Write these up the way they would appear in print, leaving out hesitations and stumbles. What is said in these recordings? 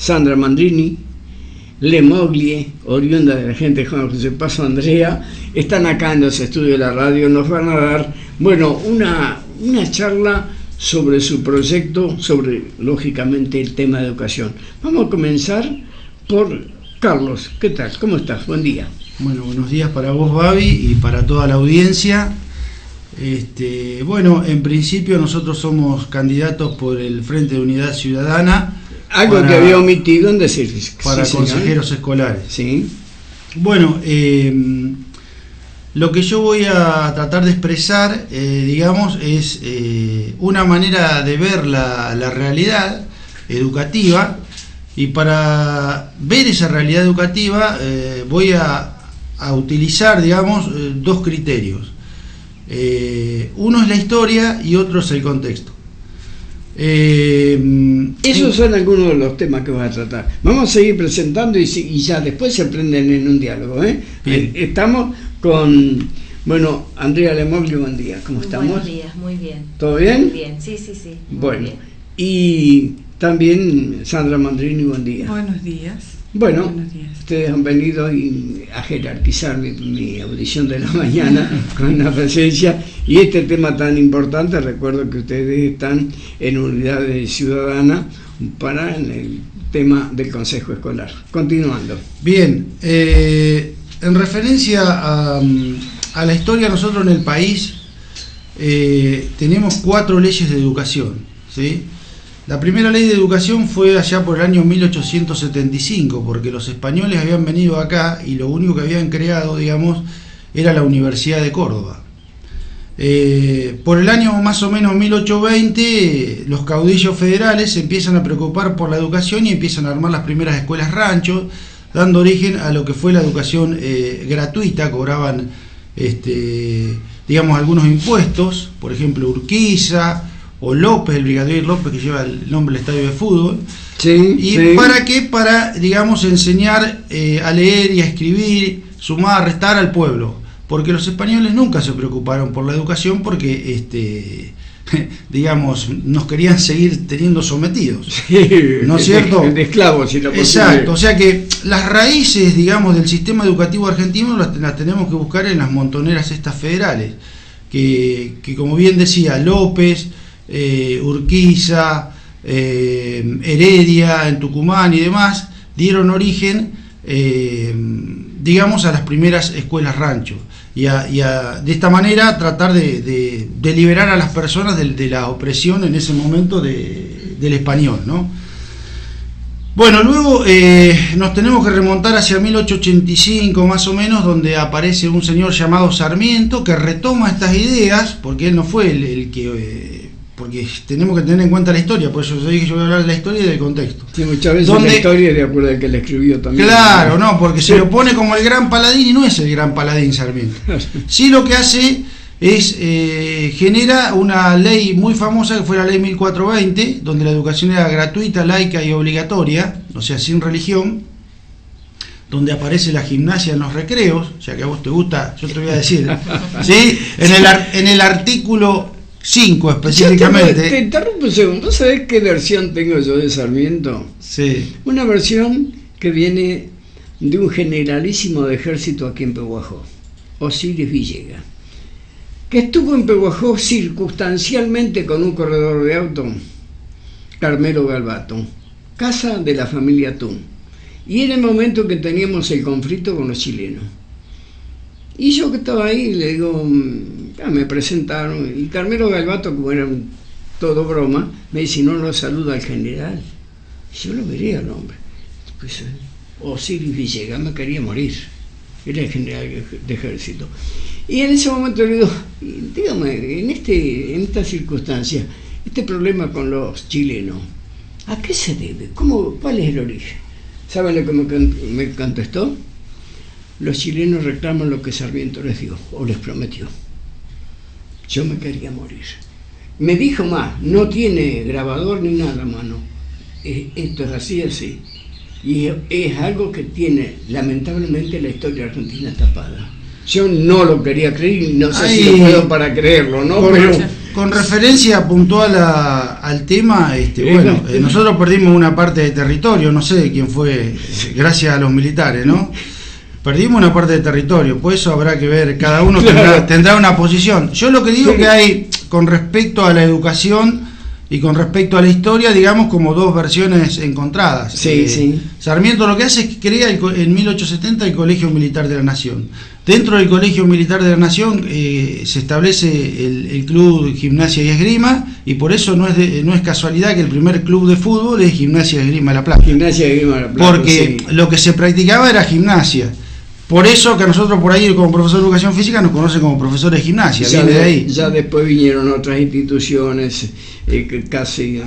Sandra Mandrini, Le Moglie, oriunda de la gente de Juan José Paso, Andrea, están acá en los estudios de la radio. Nos van a dar, bueno, una charla sobre su proyecto, sobre, lógicamente, el tema de educación. Vamos a comenzar por Carlos. ¿Qué tal? ¿Cómo estás? Buen día. Bueno, buenos días para vos, Babi, y para toda la audiencia. Bueno, en principio nosotros somos candidatos por el Frente de Unidad Ciudadana. Algo que había omitido en decir. Para sí, consejeros escolares. Sí. Bueno, lo que yo voy a tratar de expresar, digamos, es una manera de ver la realidad educativa, y para ver esa realidad educativa voy a utilizar, digamos, dos criterios. Uno es la historia y otro es el contexto. Esos son algunos de los temas que vas a tratar. Vamos a seguir presentando y ya después se aprenden en un diálogo. Estamos con, bueno, Andrea Le Moglie, buen día. ¿Cómo estamos? Buenos días, muy bien. ¿Todo bien? Muy bien, sí. Bueno, bien. Y también Sandra Mandrini, buen día. Buenos días. Bueno, Buenos días. Ustedes han venido a jerarquizar mi audición de la mañana con una presencia y este tema tan importante. Recuerdo que ustedes están en Unidad Ciudadana para el tema del Consejo Escolar. Continuando. Bien, en referencia a la historia, nosotros en el país tenemos 4 leyes de educación, ¿sí? La primera ley de educación fue allá por el año 1875, porque los españoles habían venido acá y lo único que habían creado, digamos, era la Universidad de Córdoba. Por el año más o menos 1820, los caudillos federales se empiezan a preocupar por la educación y empiezan a armar las primeras escuelas ranchos, dando origen a lo que fue la educación gratuita. Cobraban, digamos, algunos impuestos, por ejemplo Urquiza o López, el brigadier López, que lleva el nombre del estadio de fútbol. Sí, ¿Y sí. para qué? Para, digamos, enseñar a leer y a escribir, sumar, restar al pueblo, porque los españoles nunca se preocuparon por la educación, porque digamos, nos querían seguir teniendo sometidos, ¿no es cierto? De esclavos, si lo posible. Exacto, o sea que las raíces, digamos, del sistema educativo argentino las tenemos que buscar en las montoneras estas federales, que como bien decía López, Urquiza, Heredia en Tucumán y demás, dieron origen, digamos, a las primeras escuelas rancho, y de esta manera tratar de liberar a las personas de la opresión en ese momento del español, ¿no? Bueno, luego nos tenemos que remontar hacia 1885 más o menos, donde aparece un señor llamado Sarmiento que retoma estas ideas, porque él no fue el que... porque tenemos que tener en cuenta la historia, por eso yo dije que yo voy a hablar de la historia y del contexto. Sí, muchas veces la historia es de acuerdo al que la escribió también. Claro, no, porque se lo pone como el gran paladín y no es el gran paladín Sarmiento. Sí, lo que hace es genera una ley muy famosa que fue la ley 1420, donde la educación era gratuita, laica y obligatoria, o sea, sin religión, donde aparece la gimnasia en los recreos, o sea que a vos te gusta, yo te voy a decir, ¿sí? En el artículo 5 específicamente. Te interrumpo un segundo. ¿Sabés qué versión tengo yo de Sarmiento? Sí. Una versión que viene de un generalísimo de ejército aquí en Pehuajó, Osiris Villegas, que estuvo en Pehuajó circunstancialmente con un corredor de auto, Carmelo Galvato, casa de la familia Tun, y era el momento que teníamos el conflicto con los chilenos. Y yo que estaba ahí, le digo, me presentaron, y Carmelo Galvato, como era todo broma, me dice, no lo saluda al general. Y yo lo vería al hombre. Pues Osiris Villegas me quería morir, era el general de ejército. Y en ese momento le digo, dígame, en esta circunstancia, este problema con los chilenos, ¿a qué se debe? ¿Cuál es el origen? ¿Saben lo que me contestó? Los chilenos reclaman lo que Sarmiento les dio o les prometió. Yo me quería morir. Me dijo más, no tiene grabador ni nada, mano. Esto es así. Y es algo que tiene, lamentablemente, la historia argentina tapada. Yo no lo quería creer, no sé si lo puedo para creerlo, ¿no? con referencia puntual al tema, bueno, nosotros perdimos una parte de territorio, no sé quién fue, gracias a los militares, ¿no? Perdimos una parte de territorio, pues eso habrá que ver, cada uno tendrá una posición. Yo lo que digo que hay con respecto a la educación y con respecto a la historia, digamos, como dos versiones encontradas. Sí. Sarmiento lo que hace es que crea en 1870 el Colegio Militar de la Nación. Dentro del Colegio Militar de la Nación se establece el Club Gimnasia y Esgrima, y por eso no es casualidad que el primer club de fútbol es Gimnasia y Esgrima de La Plata. Gimnasia y Esgrima de La Plata. Porque lo que se practicaba era gimnasia. Por eso que nosotros por ahí, como profesor de educación física, nos conocen como profesores de gimnasia. Ya después vinieron otras instituciones, casi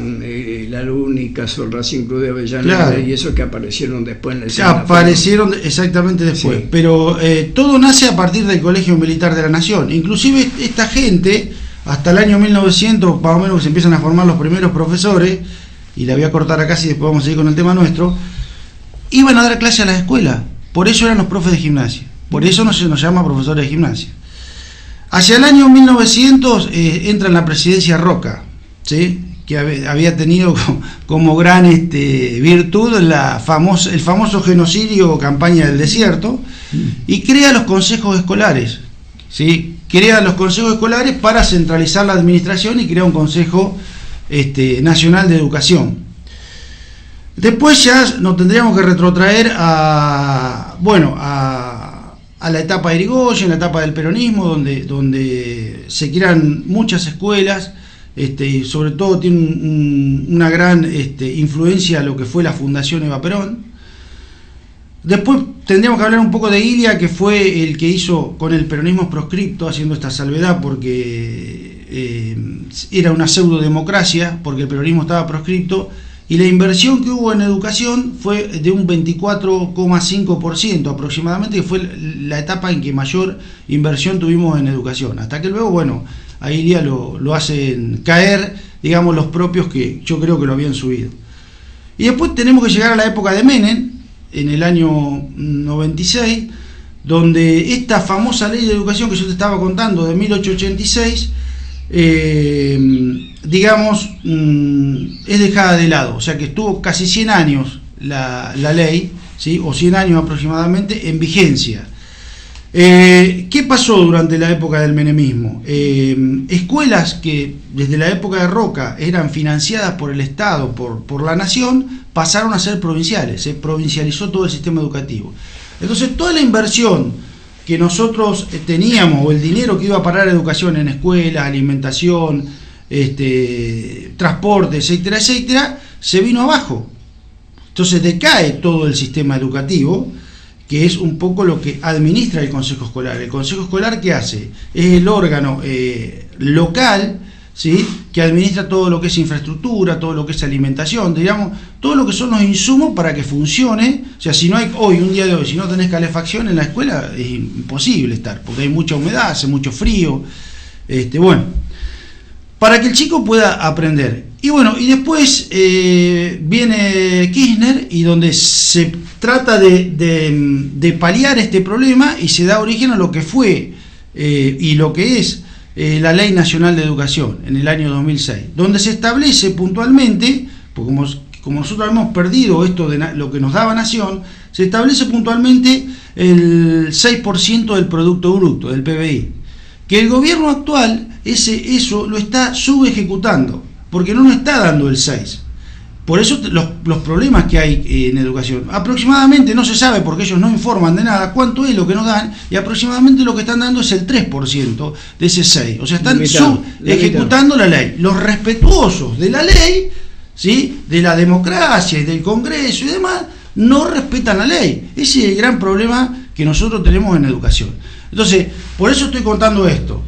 la LUNI, caso el Racing Club de Avellaneda, claro, y eso que aparecieron después en la escena. Aparecieron exactamente después, sí. Pero todo nace a partir del Colegio Militar de la Nación. Inclusive esta gente, hasta el año 1900, más o menos, que se empiezan a formar los primeros profesores, y la voy a cortar acá si después vamos a seguir con el tema nuestro, iban a dar clase a las escuelas. Por eso eran los profes de gimnasia, por eso no se nos llama profesores de gimnasia. Hacia el año 1900 entra en la presidencia Roca, ¿sí? Que había tenido como gran virtud el famoso genocidio o campaña del desierto, y crea los consejos escolares, ¿sí? Crea los consejos escolares para centralizar la administración y crea un consejo nacional de educación. Después ya nos tendríamos que retrotraer a la etapa de Irigoyen, la etapa del peronismo, donde se crean muchas escuelas, y sobre todo tiene una gran influencia lo que fue la Fundación Eva Perón. Después tendríamos que hablar un poco de Ilia, que fue el que hizo con el peronismo proscripto, haciendo esta salvedad porque era una pseudodemocracia, porque el peronismo estaba proscripto. Y la inversión que hubo en educación fue de un 24,5% aproximadamente, que fue la etapa en que mayor inversión tuvimos en educación. Hasta que luego, bueno, ahí ya lo hacen caer, digamos, los propios que yo creo que lo habían subido. Y después tenemos que llegar a la época de Menem, en el año 96, donde esta famosa ley de educación que yo te estaba contando, de 1886, digamos, es dejada de lado, o sea que estuvo casi 100 años la ley, ¿sí? O 100 años aproximadamente en vigencia. ¿Qué pasó durante la época del menemismo? Escuelas que desde la época de Roca eran financiadas por el Estado, por la nación, pasaron a ser provinciales, se provincializó todo el sistema educativo. Entonces toda la inversión que nosotros teníamos, o el dinero que iba a parar a educación en escuelas, alimentación, transporte, etcétera, etcétera, se vino abajo. Entonces decae todo el sistema educativo, que es un poco lo que administra el Consejo Escolar. El Consejo Escolar, ¿qué hace? Es el órgano local, ¿sí? Que administra todo lo que es infraestructura, todo lo que es alimentación, digamos, todo lo que son los insumos para que funcione. O sea, si no hay un día de hoy, si no tenés calefacción en la escuela, es imposible estar, porque hay mucha humedad, hace mucho frío, para que el chico pueda aprender. Y bueno, y después viene Kirchner, y donde se trata de paliar este problema, y se da origen a lo que fue y lo que es la Ley Nacional de Educación en el año 2006, donde se establece puntualmente, porque como nosotros hemos perdido esto de lo que nos daba Nación, se establece puntualmente el 6% del Producto Bruto, del PBI, que el gobierno actual eso lo está subejecutando, porque no nos está dando el 6%. Por eso los problemas que hay en educación. Aproximadamente, no se sabe porque ellos no informan de nada cuánto es lo que nos dan, y aproximadamente lo que están dando es el 3% de ese 6%. O sea, están ejecutando la ley. Los respetuosos de la ley, ¿sí?, de la democracia y del Congreso y demás, no respetan la ley. Ese es el gran problema que nosotros tenemos en educación. Entonces, por eso estoy contando esto.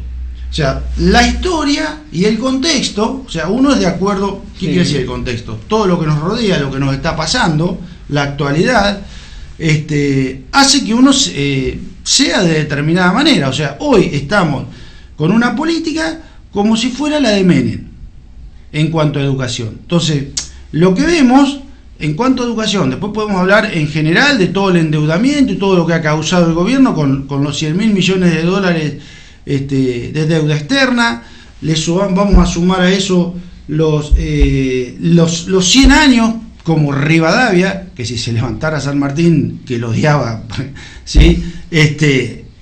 O sea, la historia y el contexto, o sea, uno es de acuerdo. ¿Qué quiere decir el contexto? Todo lo que nos rodea, lo que nos está pasando, la actualidad, hace que uno sea de determinada manera. O sea, hoy estamos con una política como si fuera la de Menem en cuanto a educación. Entonces, lo que vemos en cuanto a educación, después podemos hablar en general de todo el endeudamiento y todo lo que ha causado el gobierno con los 100.000 millones de dólares de deuda externa, vamos a sumar a eso los 100 años, como Rivadavia, que si se levantara San Martín, que lo odiaba, ¿sí?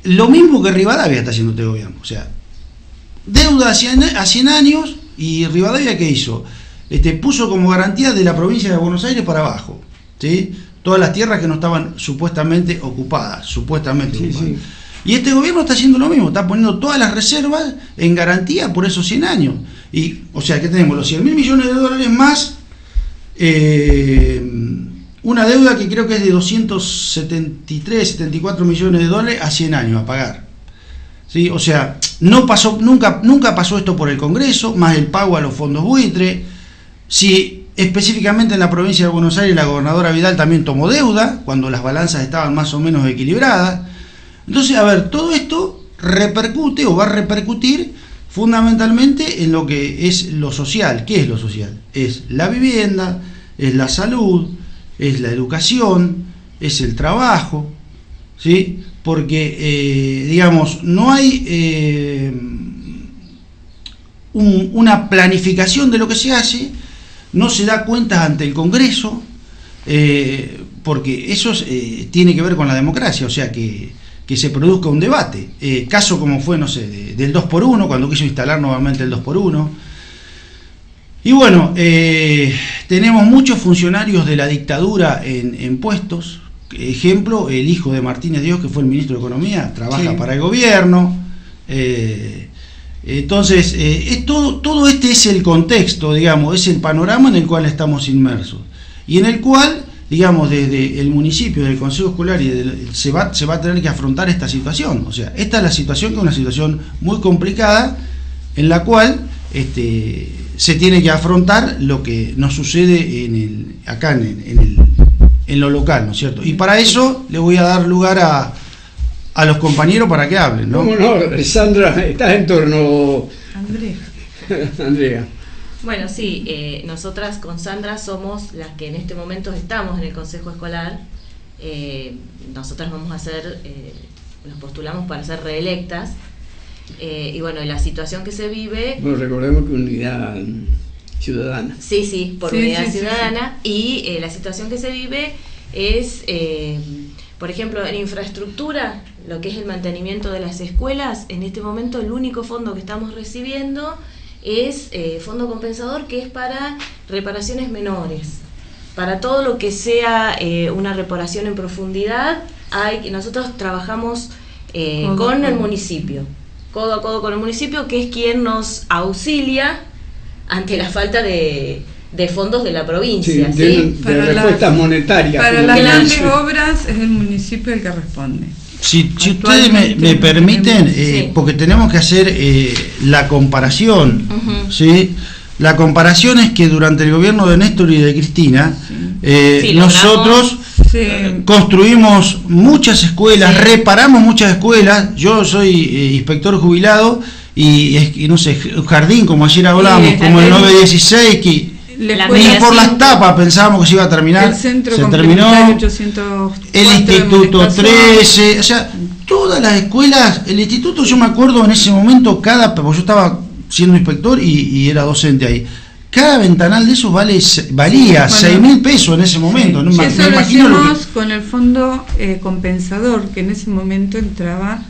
Lo mismo que Rivadavia está haciendo este gobierno, o sea, deuda a 100 años, y Rivadavia, ¿qué hizo? Puso como garantía de la provincia de Buenos Aires para abajo, ¿sí? Todas las tierras que no estaban supuestamente ocupadas, Sí, sí. Y este gobierno está haciendo lo mismo, está poniendo todas las reservas en garantía por esos 100 años. Y, o sea, que tenemos los 100.000 millones de dólares más una deuda que creo que es de 273, 74 millones de dólares a 100 años a pagar. ¿Sí? O sea, nunca pasó esto por el Congreso, más el pago a los fondos buitre. Si específicamente en la provincia de Buenos Aires la gobernadora Vidal también tomó deuda, cuando las balanzas estaban más o menos equilibradas. Entonces, a ver, todo esto repercute o va a repercutir fundamentalmente en lo que es lo social. ¿Qué es lo social? Es la vivienda, es la salud, es la educación, es el trabajo, ¿sí? Porque, digamos, no hay una planificación de lo que se hace, no se da cuentas ante el Congreso, porque eso tiene que ver con la democracia, o sea, que se produzca un debate. Caso como fue, no sé, del 2x1, cuando quiso instalar nuevamente el 2x1. Y bueno, tenemos muchos funcionarios de la dictadura en puestos. Ejemplo, el hijo de Martínez Dios, que fue el ministro de Economía, trabaja para el gobierno. Entonces, todo este es el contexto, digamos, es el panorama en el cual estamos inmersos. Y en el cual, digamos, desde el municipio, del Consejo Escolar, se va a tener que afrontar esta situación. O sea, esta es la situación, que es una situación muy complicada, en la cual se tiene que afrontar lo que nos sucede acá en lo local, ¿no es cierto? Y para eso le voy a dar lugar a los compañeros para que hablen, ¿no? ¿Cómo no? Sandra, estás en turno. Andrea. Bueno, sí, nosotras con Sandra somos las que en este momento estamos en el Consejo Escolar. Nosotras vamos a ser, nos postulamos para ser reelectas. Y bueno, la situación que se vive... Bueno, recordemos que Unidad Ciudadana. Sí, por Unidad Ciudadana. Sí. Y la situación que se vive es, por ejemplo, en infraestructura, lo que es el mantenimiento de las escuelas. En este momento el único fondo que estamos recibiendo es fondo compensador, que es para reparaciones menores. Para todo lo que sea una reparación en profundidad, nosotros trabajamos con el municipio, codo a codo con el municipio, que es quien nos auxilia ante la falta de fondos de la provincia. De respuestas monetarias. Para las grandes obras es el municipio el que responde. Si ustedes me permiten, porque tenemos que hacer la comparación, ¿sí? La comparación es que durante el gobierno de Néstor y de Cristina, nosotros construimos muchas escuelas, reparamos muchas escuelas. Yo soy inspector jubilado y no sé, jardín, como ayer hablábamos, como el 916, que por las tapas pensábamos que se iba a terminar, se terminó. 804, el Instituto 13, o sea, todas las escuelas, el instituto, yo me acuerdo en ese momento, porque yo estaba siendo inspector y era docente ahí, cada ventanal de esos valía 6.000 pesos en ese momento. No, eso me imagino lo hicimos con el fondo compensador, que en ese momento entraba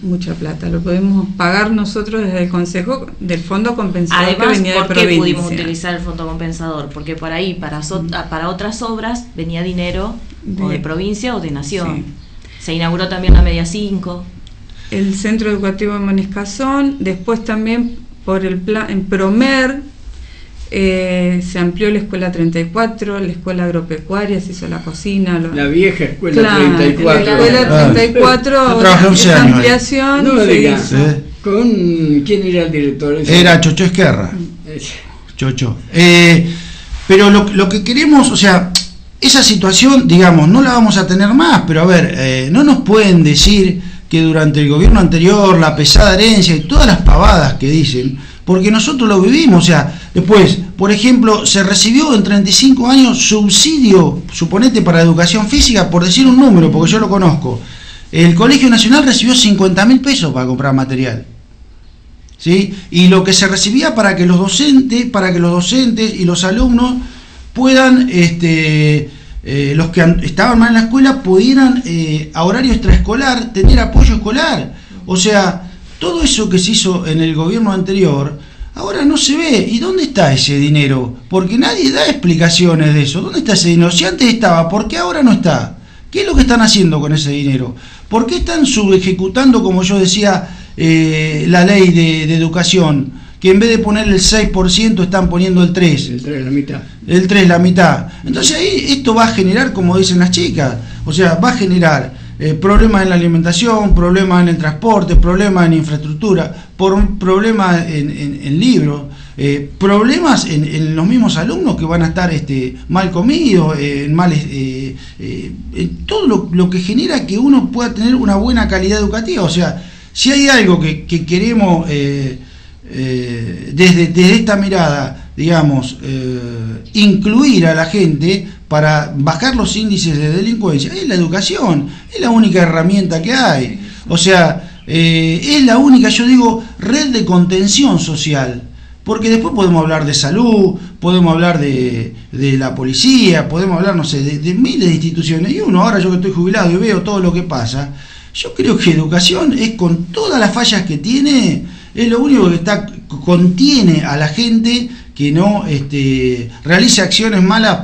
mucha plata, lo podemos pagar nosotros desde el Consejo del fondo compensador. Además, que venía de provincia. ¿por qué pudimos utilizar el fondo compensador? Porque por ahí para otras obras venía dinero o de provincia o de nación. Se inauguró también la Media 5, el Centro Educativo de Moniscazón. Después también por el plan en Promer se amplió la escuela 34, la escuela agropecuaria, se hizo la cocina, la vieja escuela 34. La escuela 34, esa ampliación. No me digas, ¿con quién era el director? Era Chocho Esquerra. Chocho. Pero lo que queremos, o sea, esa situación, digamos, no la vamos a tener más, pero a ver, no nos pueden decir que durante el gobierno anterior, la pesada herencia y todas las pavadas que dicen, porque nosotros lo vivimos. O sea, después, por ejemplo, se recibió en 35 años subsidio, suponete, para educación física, por decir un número, porque yo lo conozco. El Colegio Nacional recibió 50.000 pesos para comprar material. ¿sí? Y lo que se recibía para que los docentes y los alumnos puedan, los que estaban mal en la escuela, pudieran a horario extraescolar tener apoyo escolar. O sea, todo eso que se hizo en el gobierno anterior ahora no se ve. ¿Y dónde está ese dinero? Porque nadie da explicaciones de eso. ¿Dónde está ese dinero? Si antes estaba, ¿por qué ahora no está? ¿Qué es lo que están haciendo con ese dinero? ¿Por qué están subejecutando, como yo decía, la ley de educación? Que en vez de poner el 6% están poniendo el 3%. El 3, la mitad. El 3, la mitad. Entonces ahí esto va a generar, como dicen las chicas, o sea, va a generar problemas en la alimentación, problemas en el transporte, problemas en infraestructura, problemas en libros, problemas en los mismos alumnos que van a estar mal comidos, en todo lo que genera que uno pueda tener una buena calidad educativa. O sea, si hay algo que queremos desde esta mirada, digamos, incluir a la gente para bajar los índices de delincuencia, es la educación, es la única herramienta que hay. O sea, es la única, yo digo, red de contención social. Porque después podemos hablar de salud, podemos hablar de la policía, podemos hablar, no sé, de miles de instituciones. Y uno, ahora yo que estoy jubilado y veo todo lo que pasa, yo creo que educación es, con todas las fallas que tiene, es lo único que contiene a la gente que no realice acciones malas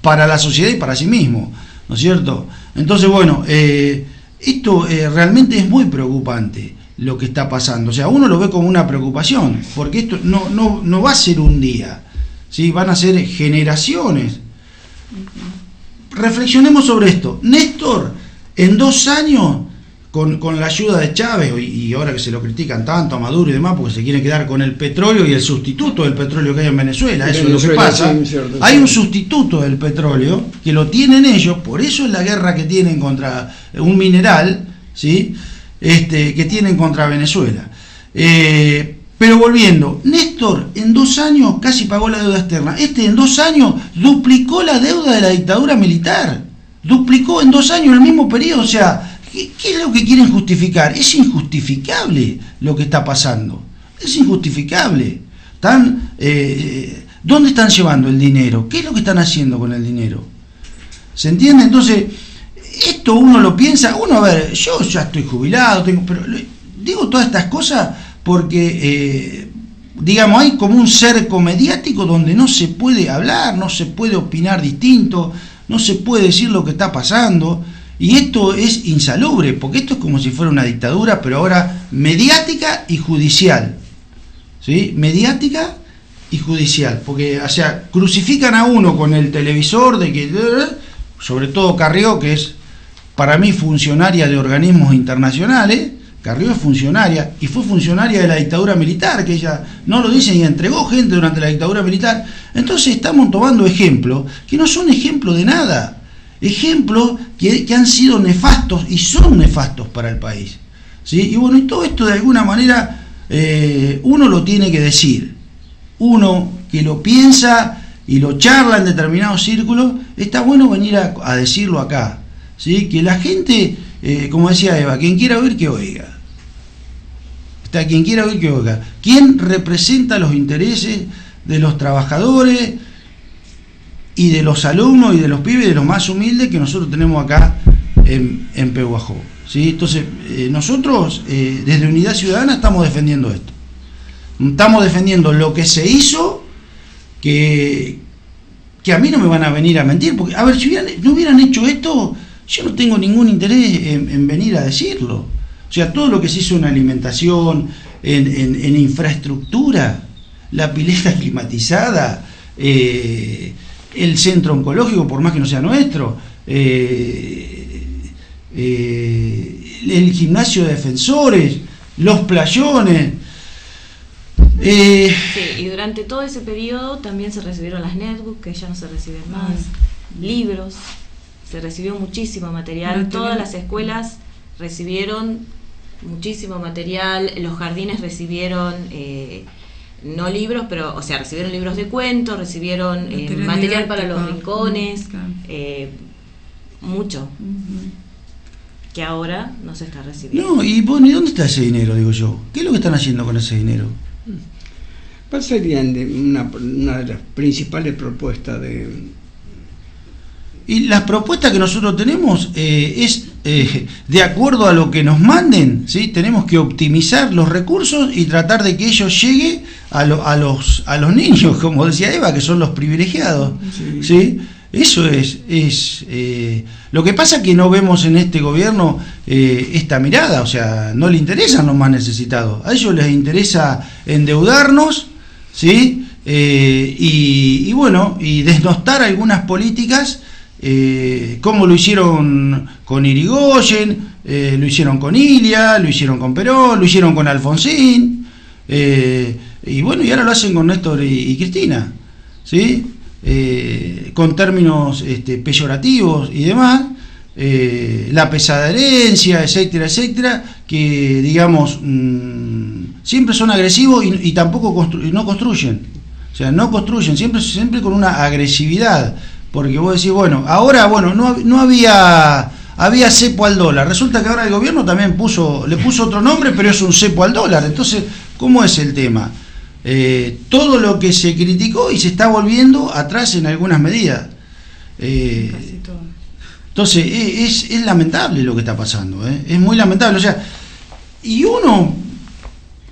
para la sociedad y para sí mismo, ¿no es cierto? Entonces, bueno, esto realmente es muy preocupante, lo que está pasando. O sea, uno lo ve como una preocupación, porque esto no va a ser un día, ¿sí? Van a ser generaciones. Reflexionemos sobre esto. Néstor, en 2 años, con la ayuda de Chávez, y ahora que se lo critican tanto a Maduro y demás, porque se quieren quedar con el petróleo y el sustituto del petróleo que hay en Venezuela, eso es lo que pasa. Sí, cierto, hay un sustituto del petróleo que lo tienen ellos, por eso es la guerra que tienen contra un mineral, ¿sí? Que tienen contra Venezuela. Pero volviendo, Néstor en 2 años casi pagó la deuda externa. En 2 años duplicó la deuda de la dictadura militar. Duplicó en 2 años el mismo periodo. O sea, ¿qué es lo que quieren justificar? Es injustificable lo que está pasando. Es injustificable. ¿Dónde están llevando el dinero? ¿Qué es lo que están haciendo con el dinero? ¿Se entiende? Entonces, esto uno lo piensa, a ver, yo ya estoy jubilado, pero digo todas estas cosas porque, digamos, hay como un cerco mediático donde no se puede hablar, no se puede opinar distinto, no se puede decir lo que está pasando, y esto es insalubre, porque esto es como si fuera una dictadura, pero ahora mediática y judicial, ¿sí? Mediática y judicial, porque, o sea, crucifican a uno con el televisor de que, sobre todo Carrió, que es para mí funcionaria de organismos internacionales. Carrió es funcionaria, y fue funcionaria de la dictadura militar, que ella no lo dice, y entregó gente durante la dictadura militar. Entonces estamos tomando ejemplos que no son ejemplos de nada, ejemplos que han sido nefastos y son nefastos para el país, ¿sí? Y bueno, y todo esto de alguna manera uno lo tiene que decir, uno que lo piensa y lo charla en determinados círculos, está bueno venir a decirlo acá, ¿sí? Que la gente, como decía Eva, quien quiera oír, que oiga. Quien quiera oír, que oiga. ¿Quién representa los intereses de los trabajadores y de los alumnos y de los pibes, de los más humildes que nosotros tenemos acá en Pehuajó, ¿sí? Entonces, nosotros desde Unidad Ciudadana estamos defendiendo esto. Estamos defendiendo lo que se hizo, que a mí no me van a venir a mentir, porque, a ver, si no hubieran hecho esto, yo no tengo ningún interés en venir a decirlo. O sea, todo lo que se hizo en alimentación, en infraestructura, la pileta climatizada, el centro oncológico, por más que no sea nuestro, el gimnasio de defensores, los playones. Sí, y durante todo ese periodo también se recibieron las netbooks, que ya no se reciben más, libros, se recibió muchísimo material, todas las escuelas recibieron muchísimo material, los jardines recibieron no libros, pero, o sea, recibieron libros de cuentos, recibieron material para los rincones, mucho. que ahora no se está recibiendo. No, y bueno, ¿y dónde está ese dinero, digo yo? ¿Qué es lo que están haciendo con ese dinero? ¿Cuál sería una de las principales propuestas de...? Y las propuestas que nosotros tenemos es de acuerdo a lo que nos manden, ¿sí? Tenemos que optimizar los recursos y tratar de que ello llegue a los niños, como decía Eva, que son los privilegiados, ¿sí? Eso es lo que pasa, que no vemos en este gobierno esta mirada, o sea, no le interesan los más necesitados, a ellos les interesa endeudarnos, ¿sí? Y bueno, y desnostar algunas políticas, como lo hicieron con Irigoyen, lo hicieron con Ilia, lo hicieron con Perón, lo hicieron con Alfonsín, y bueno, y ahora lo hacen con Néstor y Cristina, ¿sí? Con términos peyorativos y demás, la pesada herencia, etcétera, etcétera, que digamos siempre son agresivos y tampoco no construyen, o sea, no construyen, siempre con una agresividad, porque vos decís, bueno, ahora no había cepo al dólar, resulta que ahora el gobierno también le puso otro nombre, pero es un cepo al dólar. Entonces, ¿cómo es el tema? Todo lo que se criticó y se está volviendo atrás en algunas medidas. Entonces es lamentable lo que está pasando, es muy lamentable. O sea, y uno,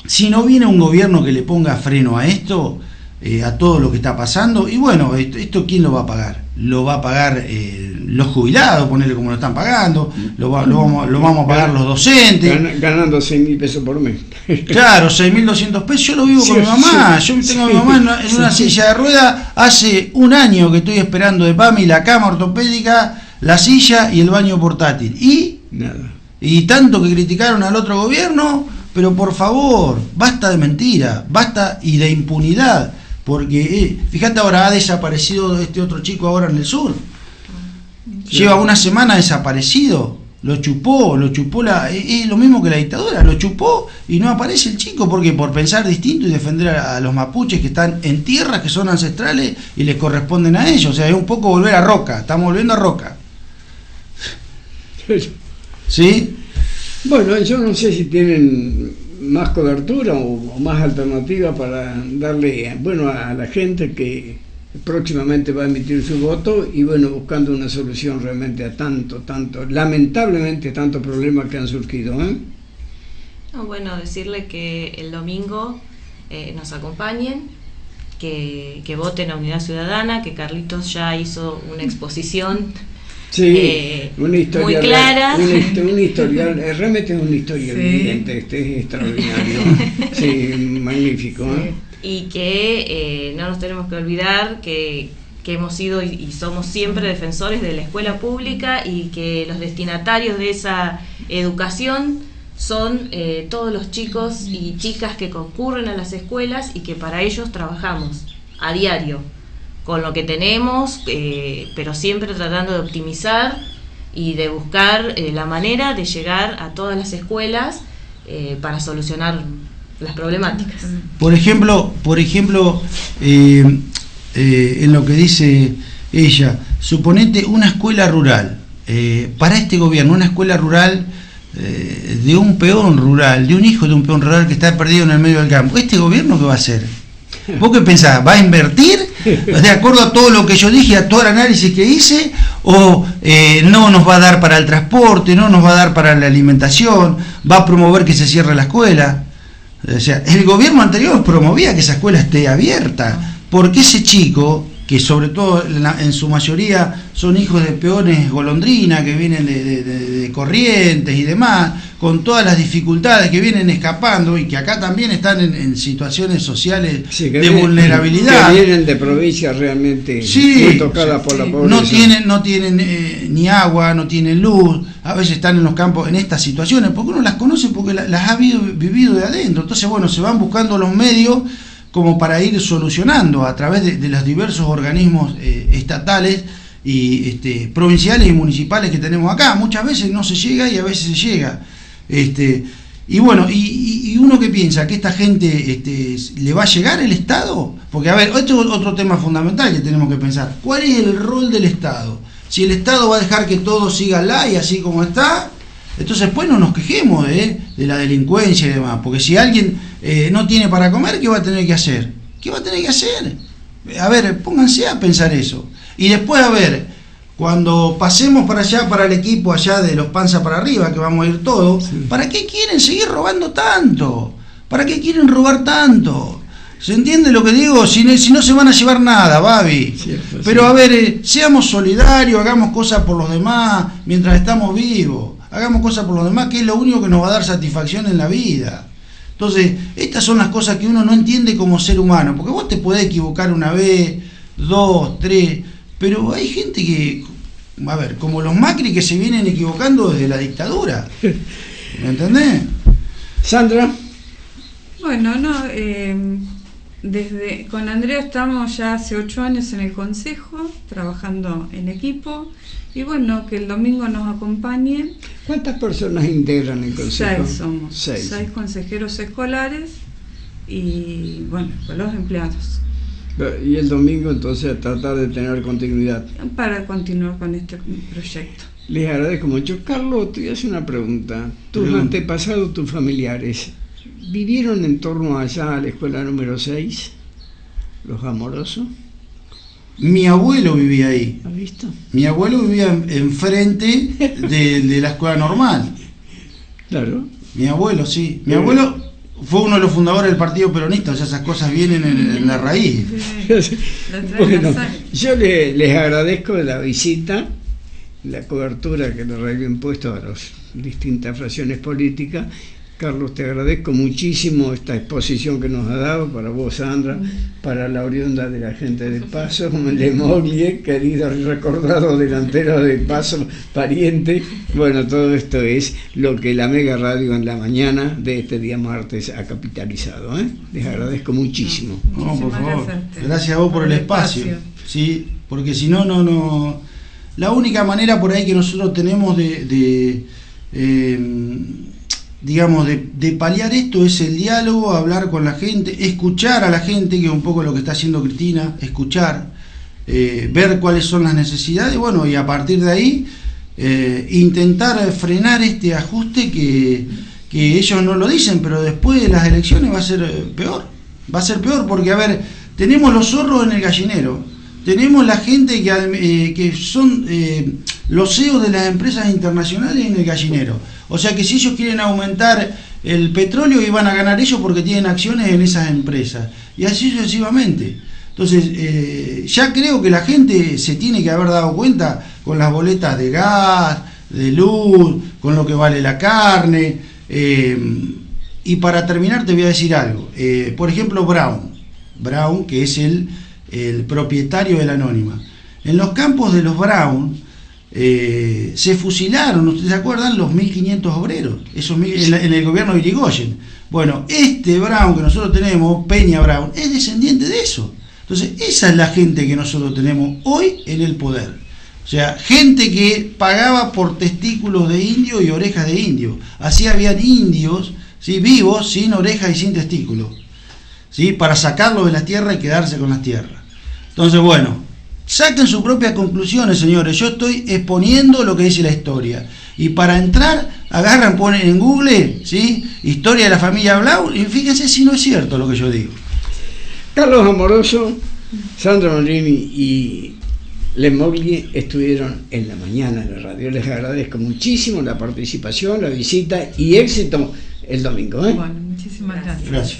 si no viene un gobierno que le ponga freno a esto, a todo lo que está pasando, y bueno, esto ¿quién lo va a pagar? Lo va a pagar los jubilados, ponerle como lo están pagando, lo vamos a pagar los docentes. Ganando 6.000 pesos por mes. Claro, 6.200 pesos. Yo lo vivo con mi mamá. Yo tengo a mi mamá en una silla de rueda. Hace un año que estoy esperando de PAMI la cama ortopédica, la silla y el baño portátil. Y nada. Y tanto que criticaron al otro gobierno, pero por favor, basta de mentira, basta y de impunidad. Porque, fíjate, ahora ha desaparecido este otro chico ahora en el sur. Sí. Lleva una semana desaparecido. Lo chupó es lo mismo que la dictadura, lo chupó y no aparece el chico. ¿Por qué? Por pensar distinto y defender a los mapuches que están en tierras que son ancestrales y les corresponden a ellos. O sea, es un poco volver a Roca, estamos volviendo a Roca. ¿Sí? Bueno, yo no sé si tienen más cobertura o más alternativa para darle, bueno, a la gente que próximamente va a emitir su voto, y bueno, buscando una solución realmente a lamentablemente tantos problemas que han surgido, Bueno, decirle que el domingo nos acompañen, que voten a Unidad Ciudadana, que Carlitos ya hizo una exposición una historia muy clara, un historial, realmente es una historia viviente, es extraordinario, magnífico, y que no nos tenemos que olvidar que hemos sido y somos siempre defensores de la escuela pública, y que los destinatarios de esa educación son todos los chicos y chicas que concurren a las escuelas, y que para ellos trabajamos a diario con lo que tenemos, pero siempre tratando de optimizar y de buscar la manera de llegar a todas las escuelas para solucionar las problemáticas. Por ejemplo, en lo que dice ella, suponete una escuela rural, para este gobierno, una escuela rural de un peón rural, de un hijo de un peón rural que está perdido en el medio del campo, ¿este gobierno qué va a hacer? ¿Vos qué pensás? ¿Va a invertir de acuerdo a todo lo que yo dije, a todo el análisis que hice? ¿O no nos va a dar para el transporte, no nos va a dar para la alimentación, va a promover que se cierre la escuela? O sea, el gobierno anterior promovía que esa escuela esté abierta, porque ese chico, que sobre todo en su mayoría son hijos de peones golondrina que vienen de Corrientes y demás, con todas las dificultades, que vienen escapando y que acá también están en situaciones sociales de vulnerabilidad, que vienen de provincias realmente muy tocadas por la pobreza, no tienen ni agua, no tienen luz, a veces están en los campos en estas situaciones porque uno las conoce, porque las ha vivido de adentro. Entonces, bueno, se van buscando los medios como para ir solucionando a través de los diversos organismos estatales y provinciales y municipales que tenemos acá. Muchas veces no se llega y a veces se llega. Y bueno, y uno que piensa que esta gente le va a llegar el Estado, porque a ver, esto es otro tema fundamental que tenemos que pensar. ¿Cuál es el rol del Estado? Si el Estado va a dejar que todo siga y así como está, Entonces después no nos quejemos de la delincuencia y demás, porque si alguien no tiene para comer, ¿qué va a tener que hacer? ¿Qué va a tener que hacer? A ver, pónganse a pensar eso. Y después, a ver, cuando pasemos para allá, para el equipo allá de los panza para arriba, que vamos a ir todos, sí. ¿Para qué quieren seguir robando tanto? ¿Para qué quieren robar tanto? ¿Se entiende lo que digo? Si no se van a llevar nada, Babi. Cierto, pero sí. A ver, seamos solidarios, hagamos cosas por los demás mientras estamos vivos. Hagamos cosas por los demás, que es lo único que nos va a dar satisfacción en la vida. Entonces, estas son las cosas que uno no entiende como ser humano, porque vos te podés equivocar una vez, 2, 3, pero hay gente que, a ver, como los Macri que se vienen equivocando desde la dictadura. ¿Me entendés? Sandra. Bueno, no, con Andrea estamos ya hace 8 años en el consejo, trabajando en equipo, y bueno, que el domingo nos acompañen. ¿Cuántas personas integran el consejo? 6 somos, 6 consejeros escolares y bueno, con los empleados. Y el domingo entonces tratar de tener continuidad. Para continuar con este proyecto. Les agradezco mucho. Carlos, te voy a hacer una pregunta. ¿Tus antepasados, tus familiares, vivieron en torno allá a la escuela número 6? ¿Los Amorosos? Mi abuelo vivía ahí. ¿Has visto? Mi abuelo vivía enfrente de la escuela normal. Claro. Mi abuelo, sí. Mi abuelo fue uno de los fundadores del Partido Peronista, o sea, esas cosas vienen en la raíz. Bueno, yo les agradezco la visita, la cobertura que la radio ha impuesto a las distintas fracciones políticas. Carlos, te agradezco muchísimo esta exposición que nos ha dado, para vos, Sandra, para la oriunda de la gente del Paso, Lemoglie, querido y recordado delantero del Paso, pariente. Bueno, todo esto es lo que la Mega Radio en la mañana de este día martes ha capitalizado. Les agradezco muchísimo. No, por favor. Gracias a vos por el espacio. Sí, porque si no. La única manera por ahí que nosotros tenemos digamos, de paliar esto es el diálogo, hablar con la gente, escuchar a la gente, que es un poco lo que está haciendo Cristina, escuchar, ver cuáles son las necesidades, bueno, y a partir de ahí intentar frenar este ajuste que ellos no lo dicen, pero después de las elecciones va a ser peor, porque, a ver, tenemos los zorros en el gallinero, tenemos la gente que son los CEOs de las empresas internacionales en el gallinero. O sea que si ellos quieren aumentar el petróleo, iban a ganar ellos porque tienen acciones en esas empresas. Y así sucesivamente. Entonces, ya creo que la gente se tiene que haber dado cuenta con las boletas de gas, de luz, con lo que vale la carne. Y para terminar te voy a decir algo. Por ejemplo, Brown, que es el propietario de la Anónima. En los campos de los Brown se fusilaron, ¿ustedes se acuerdan? Los 1.500 obreros, en el gobierno de Irigoyen. Bueno, este Brown que nosotros tenemos, Peña Brown, es descendiente de eso. Entonces, esa es la gente que nosotros tenemos hoy en el poder. O sea, gente que pagaba por testículos de indio y orejas de indio. Así habían indios, ¿sí?, vivos, sin orejas y sin testículos, ¿sí?, para sacarlos de la tierra y quedarse con las tierras. Entonces, bueno, saquen sus propias conclusiones, señores. Yo estoy exponiendo lo que dice la historia. Y para entrar, agarran, ponen en Google, ¿sí?, historia de la familia Blau, y fíjense si no es cierto lo que yo digo. Carlos Amoroso, Sandra Morini y Lemoglie estuvieron en la mañana en la radio. Les agradezco muchísimo la participación, la visita y éxito el domingo. Bueno, muchísimas gracias. Gracias.